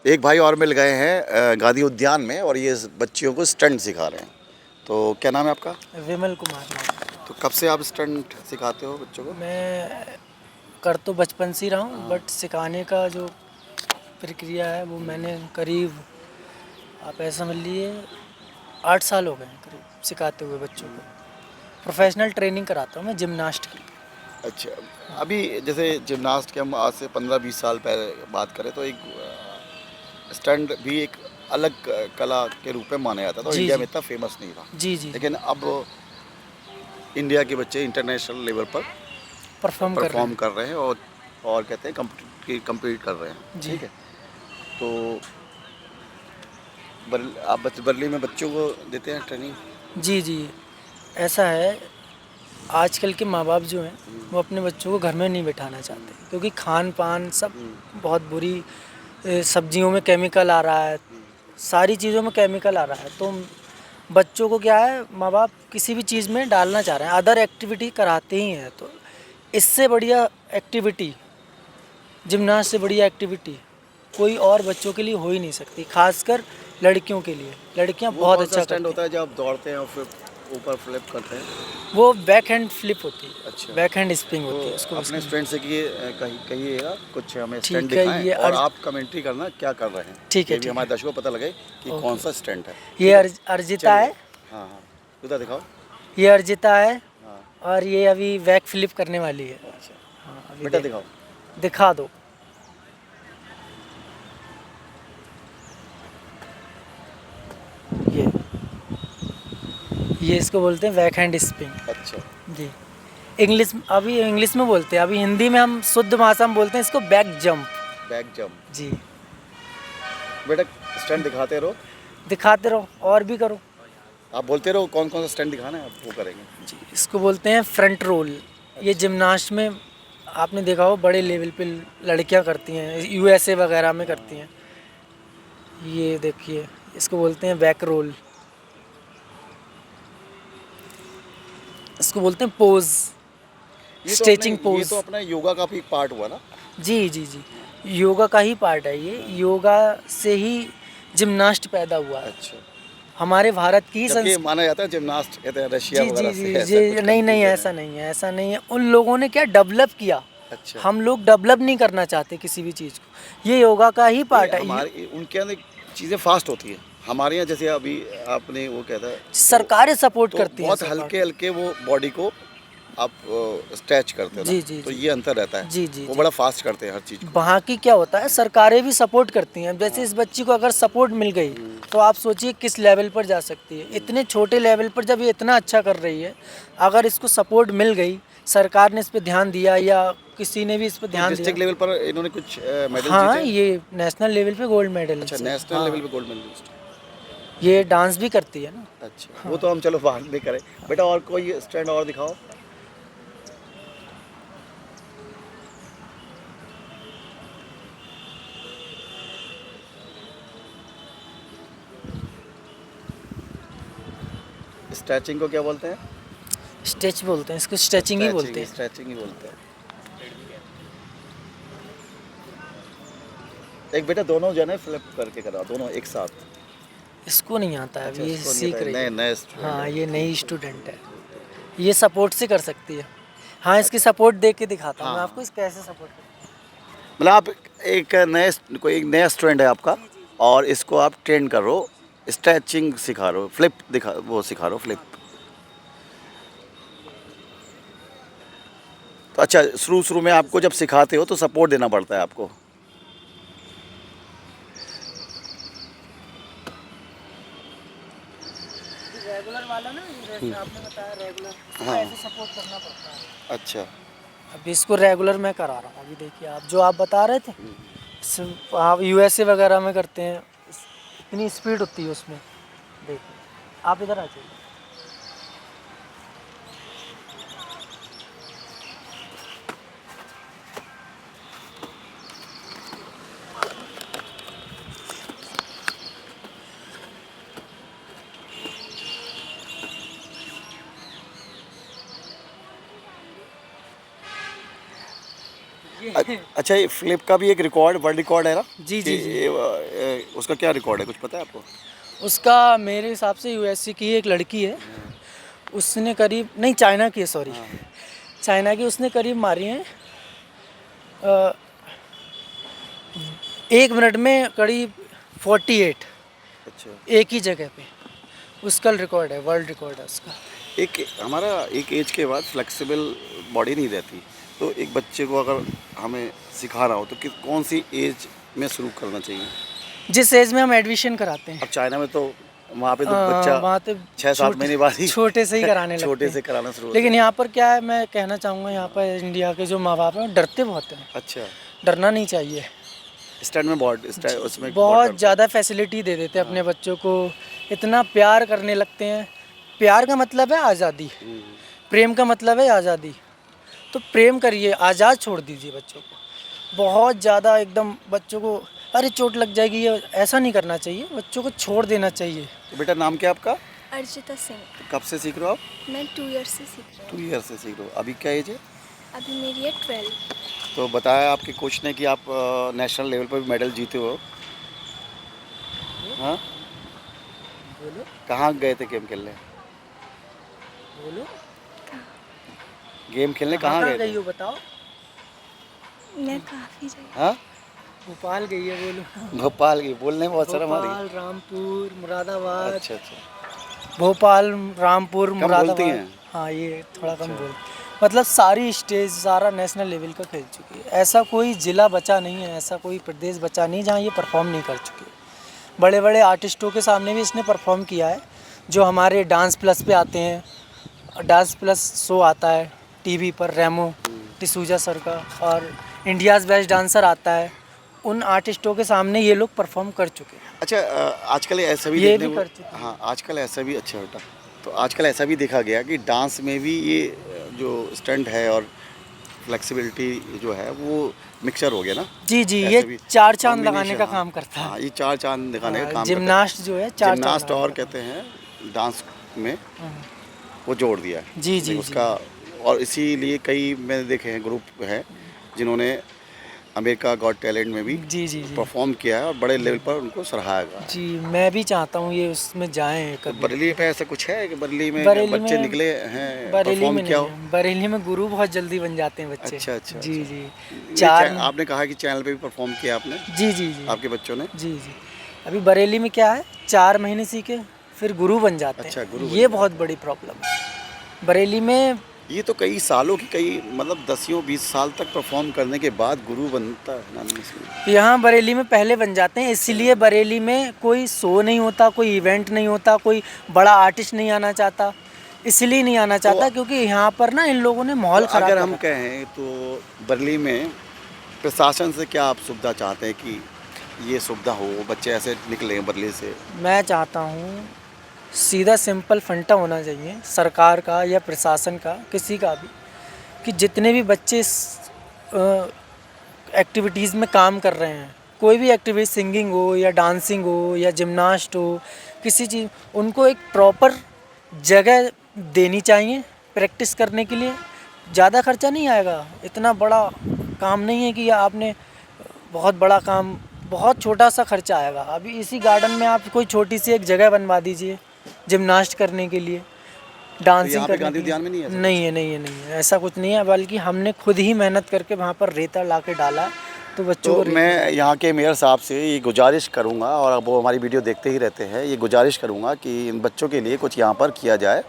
एक भाई और मिल गए हैं गांधी उद्यान में, और ये बच्चियों को स्टंट सिखा रहे हैं। तो क्या नाम है आपका? विमल कुमार नाम तो कब से आप स्टंट सिखाते हो बच्चों को? है। मैं कर तो बचपन से ही रहा हूँ, बट सिखाने का जो प्रक्रिया है वो मैंने करीब, आप ऐसा समझ लिए, 8 साल हो गए हैं करीब सिखाते हुए बच्चों को। प्रोफेशनल ट्रेनिंग कराता हूँ मैं जिम्नास्ट की। अच्छा, अभी जैसे जिमनास्ट के हम आज से 15-20 साल पहले बात करें तो एक स्टंट भी एक अलग कला के रूप में माना जाता था, और जी इंडिया जी में इतना फेमस नहीं था। जी जी जी। लेकिन अब इंडिया के बच्चे इंटरनेशनल लेवल पर परफॉर्म कर रहे परफॉर्म हैं। कर रहे हैं, और कहते हैं compete कर रहे हैं। जी ठीक है। तो आप बरली में बच्चों को देते हैं ट्रेनिंग? जी जी। ऐसा है, आजकल के माँ बाप जो हैं वो अपने बच्चों को घर में नहीं बिठाना चाहते, क्योंकि खान पान सब बहुत बुरी, सब्जियों में केमिकल आ रहा है, सारी चीज़ों में केमिकल आ रहा है। तो बच्चों को क्या है, माँ बाप किसी भी चीज़ में डालना चाह रहे हैं, अदर एक्टिविटी कराते ही हैं। तो इससे बढ़िया एक्टिविटी, जिम्नास्ट से बढ़िया एक्टिविटी कोई और बच्चों के लिए हो ही नहीं सकती, खासकर लड़कियों के लिए। लड़कियां वो बहुत कौन सा अच्छा स्टैंड करती होता हैं। है जब आप दौड़ते हैं और फिर ऊपर फ्लिप करते हैं? वो बैक हैंड फ्लिप होती अच्छा। है, बैक हैंड स्पिंग तो होती है उसको अपने उसको स्टूडेंट से कहिएगा कुछ हमें स्टैंड ठीक है, दिखाएं, ये और आप कमेंट्री करना क्या कर रहे हैं। ठीक है ये भी ठीक हमारे है। दर्शकों को पता लगे कि कौन ओके। सा स्टैंड है। ये ठीक है, अर्जिता चलिए। है। हाँ हाँ, उधर दिखाओ। ये अर्जिता है, हाँ। और ये अभी बैक फ्लिप करने वाली है। अच्छा, हाँ, अभी बेटा दिखाओ। दिखा दो। ये ये इसको बोलते हैं बैक हैंड स्पिंग। अच्छा, जी। अभी इंग्लिश में बोलते हैं, अभी हिंदी में हम शुद्ध भाषा में बोलते हैं इसको बैक जंप। Back jump. जी। बेटा स्टैंड दिखाते रहो, दिखाते रहो और भी करो। आप बोलते रहो कौन कौन सा स्टैंड दिखाना है, आप वो करेंगे। जी, इसको बोलते हैं फ्रंट रोल। ये अच्छा। जिम्नास्ट में आपने देखा हो, बड़े लेवल पे लड़कियां करती हैं, यूएसए वगैरह में करती हैं। ये देखिए, इसको बोलते हैं बैक रोल। इसको बोलते हैं पोज, स्ट्रेचिंग ये पोज। तो अपना योगा का भी एक पार्ट हुआ ना। जी जी जी। योगा का ही पार्ट है ये। योगा से ही जिम्नास्ट पैदा हुआ है, अच्छा, हमारे भारत की जबकि ये संस्कृति। माना जाता है जिमनास्ट कहते हैं रशिया जी जी वगैरह से, जी ऐसा जी। कुछ नहीं नहीं, कंफ्यूजन है। ऐसा नहीं है, ऐसा नहीं है। उन लोगों ने क्या डेवलप किया, अच्छा। हम लोग डेवलप नहीं करना चाहते किसी भी चीज़ को। ये योगा का ही नहीं, पार्ट है। हमारे उनके अंदर चीज़ें फास्ट होती है। हमारे यहाँ जैसे अभी आपने वो कहता है, सरकारें सपोर्ट तो करती हैं, बहुत सरकार। हल्के हल्के वो बॉडी को आप स्ट्रेच करते हो ना, जी जी तो जी ये अंतर रहता है। जी जी वो जी। बड़ा फास्ट करते हैं हर चीज़ को। वहाँ की क्या होता है, सरकारें भी सपोर्ट करती हैं। जैसे इस बच्ची को अगर सपोर्ट मिल गई तो आप सोचिए किस लेवल पर जा सकती है। इतने छोटे लेवल पर जब ये इतना अच्छा कर रही है, अगर इसको सपोर्ट मिल गई, सरकार ने इस पर ध्यान दिया या किसी ने भी इस पर तो ध्यान दिया। डिस्ट्रिक्ट लेवल पर इन्होंने कुछ मेडल जीते हाँ, हैं? ये नेशनल लेवल पे गोल्ड मेडल अच्छा, से। नेशनल लेवल हाँ, पे गोल्ड मेडलिस्ट। ये डांस भी करती है ना। अच्छा, वो हाँ। तो हम चलो बाद में करें। बेटा और कोई स्टैंड और दिखाओ। स्ट्रेचिंग को क्या बोलते हैं? स्ट्रेच बोलते हैं इसको, स्ट्रेचिंग ही बोलते हैं। स्ट्रेचिंग ही बोलते हैं। एक बेटा दोनों जने फ्लिप करके करा, दोनों एक साथ। इसको नहीं आता है, अच्छा, अभी ये इसको नहीं सीख आता, रही नए है। नए स्टूडेंट हाँ, है। ये नई स्टूडेंट है, ये सपोर्ट से कर सकती है। हाँ, इसकी सपोर्ट दे के दिखाता हूँ मैं आपको, हाँ, इस कैसे सपोर्ट करते मतलब आप एक कोई एक नया स्टूडेंट है आपका, हैं। जी जी और इसको आप ट्रेन कर रहे हो, स्ट्रेचिंग सिखा रहे हो, फ्लिप दिखा वो सिखा रहे हो, फ्लिप। तो अच्छा, शुरू शुरू में आपको जब सिखाते हो तो सपोर्ट देना पड़ता है आपको। रेगुलर वाला ना, ये जैसे आपने बताया रेगुलर, इसको हाँ। ऐसे सपोर्ट करना पड़ता है। अच्छा। अभी इसको रेगुलर मैं करा रहा हूँ। अभी देखिए, आप जो आप बता रहे थे, आप यूएसए वगैरह में करते हैं, इतनी स्पीड होती है उसमें। देखिए, आप इधर आ जाइए। अच्छा, ये फ्लिप का भी एक रिकॉर्ड, वर्ल्ड रिकॉर्ड है ना? जी, कि जी, जी। उसका क्या रिकॉर्ड है, कुछ पता है आपको? उसका मेरे हिसाब से यूएसए की एक लड़की है, उसने करीब नहीं चाइना की है, सॉरी, हाँ, चाइना की, उसने करीब मारी हैं 1 मिनट में करीब 48 अच्छा। एक ही जगह पे। उसका रिकॉर्ड है, वर्ल्ड रिकॉर्ड है उसका। एक हमारा एक एज के बाद फ्लेक्सिबल बॉडी नहीं रहती, तो एक बच्चे को अगर हमें सिखाना हो तो कि कौन सी एज में शुरू करना चाहिए? जिस एज में हम एडमिशन कराते हैं, अब चाइना में तो वहाँ पे तो बच्चा वहाँ तो 6-7 महीने बाद ही छोटे से ही कराने लगते छोटे हैं। से कराना शुरू होता लेकिन है। यहाँ पर क्या है, मैं कहना चाहूँगा, यहाँ पर इंडिया के जो माँ बाप हैं वो डरते बहुत हैं। अच्छा, डरना नहीं चाहिए। स्टैंड में बहुत उसमें बहुत बहुत डरते हैं। ज़्यादा फैसिलिटी दे देते हैं हाँ। अपने बच्चों को, इतना प्यार करने लगते हैं। प्यार का मतलब है आज़ादी, प्रेम का मतलब है आज़ादी। तो प्रेम करिए, आज़ाद छोड़ दीजिए बच्चों को। बहुत ज़्यादा एकदम बच्चों को अरे चोट लग जाएगी, ये ऐसा नहीं करना चाहिए, बच्चों को छोड़ देना चाहिए। तो बेटा, नाम क्या है आपका? अर्जिता सिंह। कब से सीख रहे हो आप? मैं 2 ईयर से सीख रही 2 हूँ। ईयर से सीख रहे हो। अभी क्या एज है? अभी मेरी है 12। तो बताया आपके कोच ने कि आप नेशनल लेवल पर भी मेडल जीते हो। हाँ, बोलो कहाँ गए थे गेम खेलने? बोलो, गेम खेलने कहाँ गए थे? हो बताओ। मैं काफ़ी जगह हाँ, भोपाल गई है, बोलो। भोपाल की, बोलने में बहुत शर्म आ रही है। भोपाल, रामपुर, मुरादाबाद। अच्छा अच्छा। भोपाल, रामपुर, कम बोलती मुरादाबाद। हैं? हाँ, ये थोड़ा कम अच्छा। बोल, मतलब सारी स्टेज, सारा नेशनल लेवल का खेल चुकी है। ऐसा कोई ज़िला बचा नहीं है, ऐसा कोई प्रदेश बचा नहीं जहाँ ये परफॉर्म नहीं कर चुकी है। बड़े बड़े आर्टिस्टों के सामने भी इसने परफॉर्म किया है, जो हमारे डांस प्लस पे आते हैं। डांस प्लस शो आता है टीवी पर, रेमो डिसूजा सर का, और इंडियाज़ बेस्ट डांसर आता है। उन आर्टिस्टों के सामने ये लोग परफॉर्म कर चुके हैं। अच्छा, आजकल ऐसा भी ये देखने भी को, कर चुके हैं। हाँ, आजकल ऐसा भी, अच्छा बेटा, तो आजकल ऐसा भी देखा गया कि डांस में भी ये जो स्टंट है और फ्लेक्सिबिलिटी जो है वो मिक्सचर हो गया ना? जी जी, ऐसे ये भी चार चांद लगाने कॉम्बिनेशन, का हाँ, काम करता है। हाँ, ये चार चांद दिखाने का काम करता है। जिम्नास्ट जो है चार चांद जिम्नास्ट और लगाने का कहते हैं डांस में काम। वो जोड़ दिया है। जी जी लेकिन उसका, और इसीलिए कई मैंने देखे हैं ग्रुप हैं जिन्होंने अमेरिका गॉट टैलेंट में भी जी जी जी परफॉर्म किया है और बड़े लेवल पर उनको सराहा गया है। जी, मैं भी चाहता हूँ ये उसमें जाएं तो कभी। बरेली में ऐसा कुछ है कि बरेली में बरेली बच्चे में, निकले हैं, बरेली परफॉर्म में किया नहीं हो? है, बरेली में गुरु बहुत जल्दी बन जाते हैं बच्चे। अच्छा अच्छा जी अच्छा। जी, ये चार में, आपने कहा कि चैनल पे भी परफॉर्म किया आपने, जी जी जी आपके बच्चों ने? जी जी। अभी बरेली में क्या है, 4 महीने सीखे फिर गुरु बन जाते अच्छा, हैं। गुरु बन ये जाते बहुत बड़ी प्रॉब्लम है बरेली में। ये तो कई सालों की, कई मतलब 10-20 साल तक परफॉर्म करने के बाद गुरु बनता है ना इसमें। यहाँ बरेली में पहले बन जाते हैं, इसीलिए बरेली में कोई शो नहीं होता, कोई इवेंट नहीं होता, कोई बड़ा आर्टिस्ट नहीं आना चाहता। इसलिए नहीं आना चाहता क्योंकि यहाँ पर ना इन लोगों ने माहौल तो खराब अगर कर हम रखा है। कहें तो बरेली में प्रशासन से क्या आप सुविधा चाहते हैं कि ये सुविधा हो, बच्चे ऐसे निकले बरेली से? मैं चाहता हूँ सीधा सिंपल फंडा होना चाहिए सरकार का या प्रशासन का, किसी का भी, कि जितने भी बच्चे इस एक्टिविटीज़ में काम कर रहे हैं, कोई भी एक्टिविटी, सिंगिंग हो या डांसिंग हो या जिम्नास्ट हो, किसी चीज़, उनको एक प्रॉपर जगह देनी चाहिए प्रैक्टिस करने के लिए। ज़्यादा खर्चा नहीं आएगा, इतना बड़ा काम नहीं है कि आपने बहुत बड़ा काम, बहुत छोटा सा खर्चा आएगा। अभी इसी गार्डन में आप कोई छोटी सी एक जगह बनवा दीजिए जिम्नास्ट करने के लिए, तो डांसिंग यहाँ पे करने गांधी के लिए। उद्यान में नहीं है ऐसा नहीं है, नहीं है, नहीं है, ऐसा कुछ नहीं है, बल्कि हमने खुद ही मेहनत करके वहाँ पर रेता ला के डाला है, तो बच्चों तो को मैं यहाँ के मेयर साहब से ये गुजारिश करूँगा, और अब वो हमारी वीडियो देखते ही रहते हैं, ये गुजारिश करूँगा कि इन बच्चों के लिए कुछ यहाँ पर किया जाए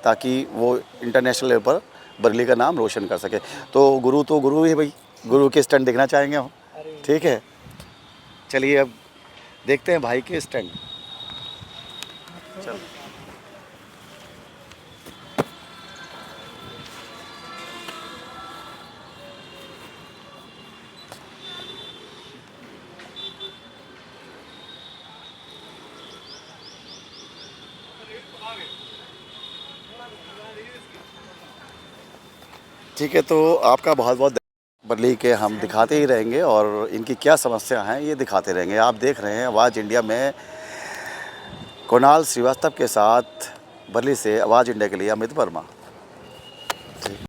ताकि वो इंटरनेशनल लेवल पर बरेली का नाम रोशन कर सके। तो गुरु ही है भाई, गुरु के स्टंट देखना चाहेंगे हम, ठीक है? चलिए अब देखते हैं भाई के स्टंट। चलो। ठीक है, तो आपका बहुत बहुत बरेली के हम दिखाते ही रहेंगे और इनकी क्या समस्या हैं ये दिखाते रहेंगे। आप देख रहे हैं आवाज़ इंडिया में कुणाल श्रीवास्तव के साथ बरेली से आवाज़ इंडिया के लिए अमित वर्मा।